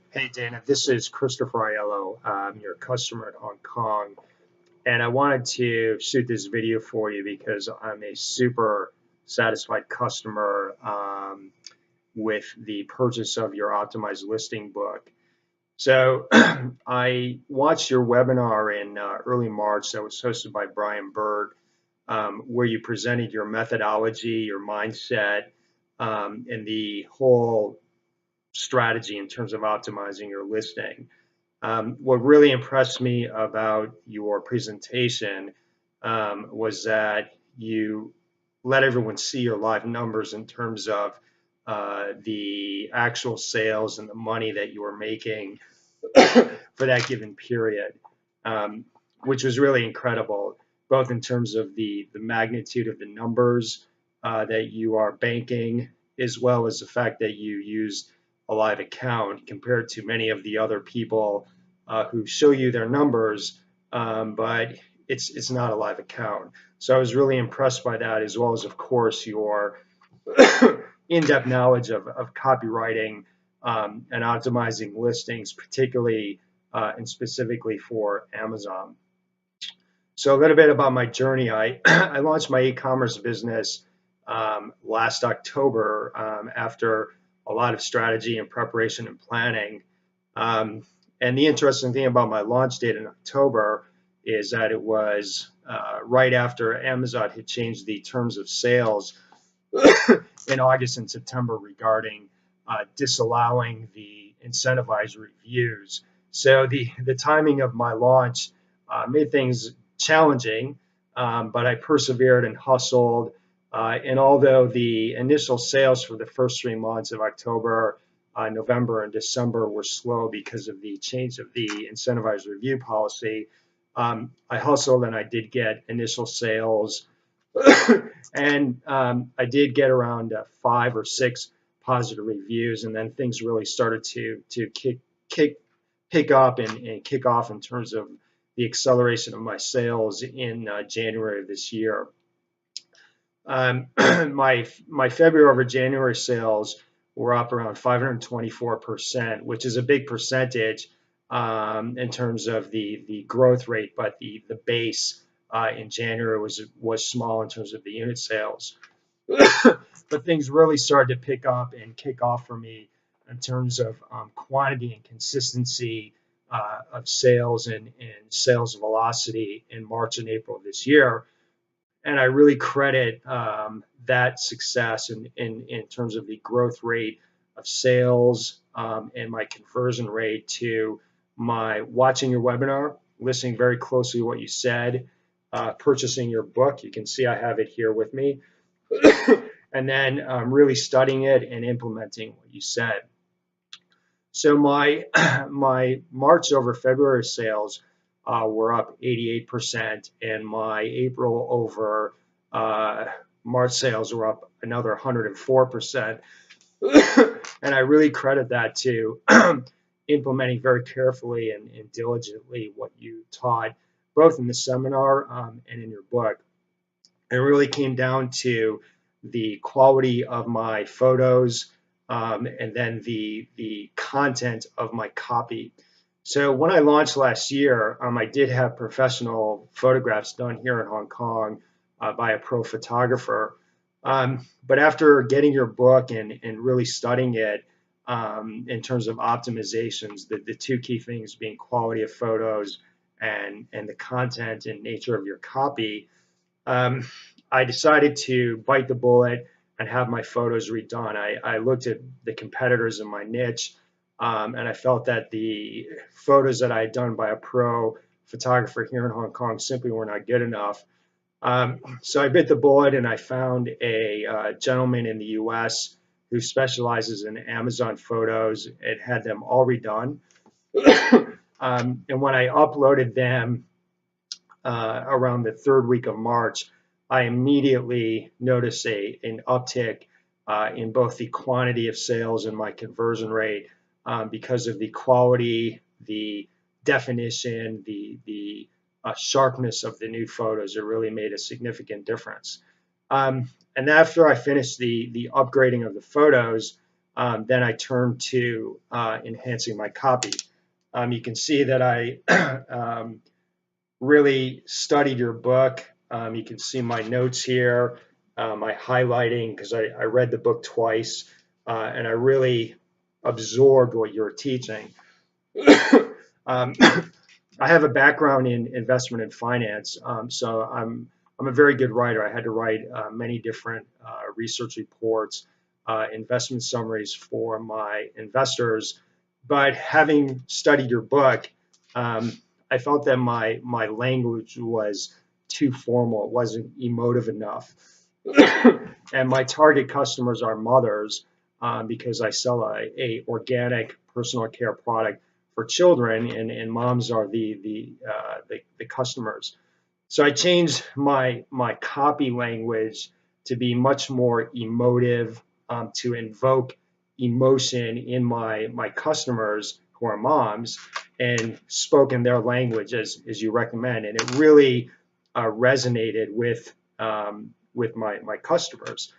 Hey Dana, this is Christopher Aiello. I'm your customer in Hong Kong, and I wanted to shoot this video for you because I'm a super satisfied customer with the purchase of your optimized listing book. So I watched your webinar in early March that was hosted by Brian Bird, where you presented your methodology, your mindset, and the whole strategy in terms of optimizing your listing. What really impressed me about your presentation was that you let everyone see your live numbers in terms of the actual sales and the money that you were making for that given period, um, which was really incredible, both in terms of the magnitude of the numbers that you are banking, as well as the fact that you used a live account compared to many of the other people who show you their numbers, but it's not a live account. So I was really impressed by that, as well as, of course, your in-depth knowledge of copywriting and optimizing listings, particularly and specifically for Amazon. So a little bit about my journey. I launched my e-commerce business last October after a lot of strategy and preparation and planning. Um, and the interesting thing about my launch date in October is that it was right after Amazon had changed the terms of sales in August and September regarding disallowing the incentivized reviews. So the timing of my launch made things challenging, but I persevered and hustled. And although the initial sales for the first 3 months of October, November, and December were slow because of the change of the incentivized review policy, I hustled and I did get initial sales and I did get around 5 or 6 positive reviews, and then things really started to pick up and kick off in terms of the acceleration of my sales in January of this year. My February over January sales were up around 524%, which is a big percentage in terms of the growth rate, but the base in January was small in terms of the unit sales. But things really started to pick up and kick off for me in terms of quantity and consistency of sales and sales velocity in March and April of this year. And I really credit that success in terms of the growth rate of sales and my conversion rate to my watching your webinar, listening very closely to what you said, purchasing your book. You can see I have it here with me. And then really studying it and implementing what you said. So my my March over February sales were up 88%, and my April over March sales were up another 104%. And I really credit that to implementing very carefully and diligently what you taught, both in the seminar and in your book. It really came down to the quality of my photos and then the content of my copy. So when I launched last year, I did have professional photographs done here in Hong Kong by a pro photographer. But after getting your book and really studying it in terms of optimizations, the two key things being quality of photos and the content and nature of your copy, I decided to bite the bullet and have my photos redone. I looked at the competitors in my niche, and I felt that the photos that I had done by a pro photographer here in Hong Kong simply were not good enough. So I bit the bullet and I found a gentleman in the US who specializes in Amazon photos and had them all redone. And when I uploaded them around the third week of March, I immediately noticed an uptick in both the quantity of sales and my conversion rate because of the quality, the definition, the sharpness of the new photos. It really made a significant difference. And after I finished the upgrading of the photos, then I turned to enhancing my copy. You can see that I really studied your book. You can see my notes here, my highlighting, because I read the book twice, and I really absorbed what you're teaching. um, I have a background in investment and finance, so I'm a very good writer. I had to write many different research reports, investment summaries for my investors. But having studied your book, um, I felt that my language was too formal. It wasn't emotive enough. And my target customers are mothers, because I sell a organic personal care product for children, and moms are the customers. So I changed my copy language to be much more emotive, to invoke emotion in my customers who are moms, and spoke in their language as you recommend, and it really resonated with my customers.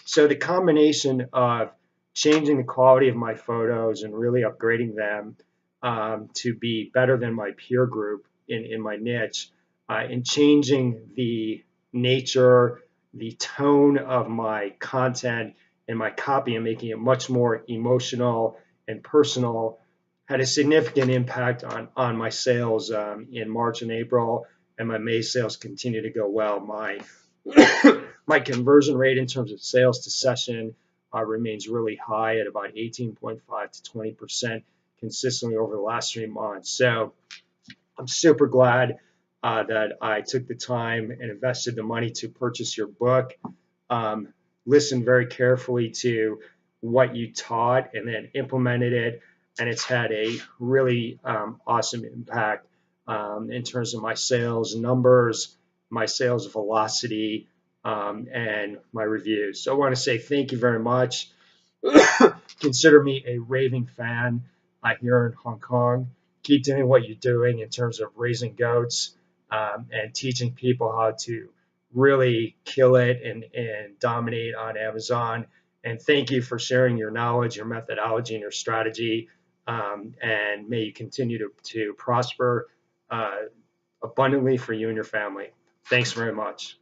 So the combination of changing the quality of my photos and really upgrading them, to be better than my peer group in my niche, and changing the nature, the tone of my content and my copy, and making it much more emotional and personal, had a significant impact on my sales in March and April, and my May sales continue to go well. My conversion rate in terms of sales to session remains really high at about 18.5 to 20% consistently over the last 3 months. So I'm super glad that I took the time and invested the money to purchase your book. Um, Listened very carefully to what you taught and then implemented it, and it's had a really awesome impact in terms of my sales numbers, my sales velocity, and my reviews. So I want to say thank you very much. Consider me a raving fan here in Hong Kong. Keep doing what you're doing in terms of raising goats, and teaching people how to really kill it and dominate on Amazon. And thank you for sharing your knowledge, your methodology, and your strategy. And may you continue to prosper abundantly for you and your family. Thanks very much.